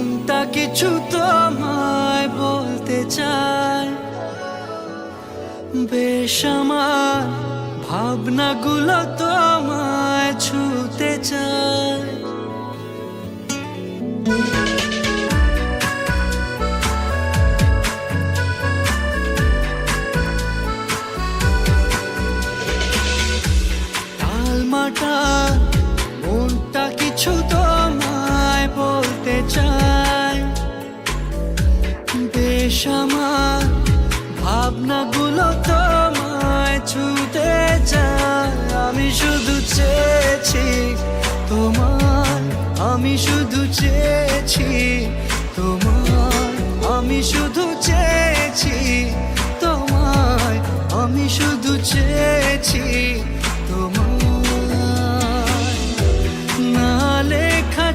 মনটা কিছু তোমায় বলতে চায়, বেশ আমার ভাবনাগুলো তোমায় ছুতে চায়। টালমাটা মনটা কিছু তোমায় বলতে চায়, বেশ আমার ভাবনাগুলো তোমায় ছুতে চায়। আমি শুধু চেয়েছি তোমায়, আমি শুধু চেয়েছি তোমায়, আমি শুধু চেয়েছি তোমায়, আমি শুধু চেয়েছি তোমায়। না লেখা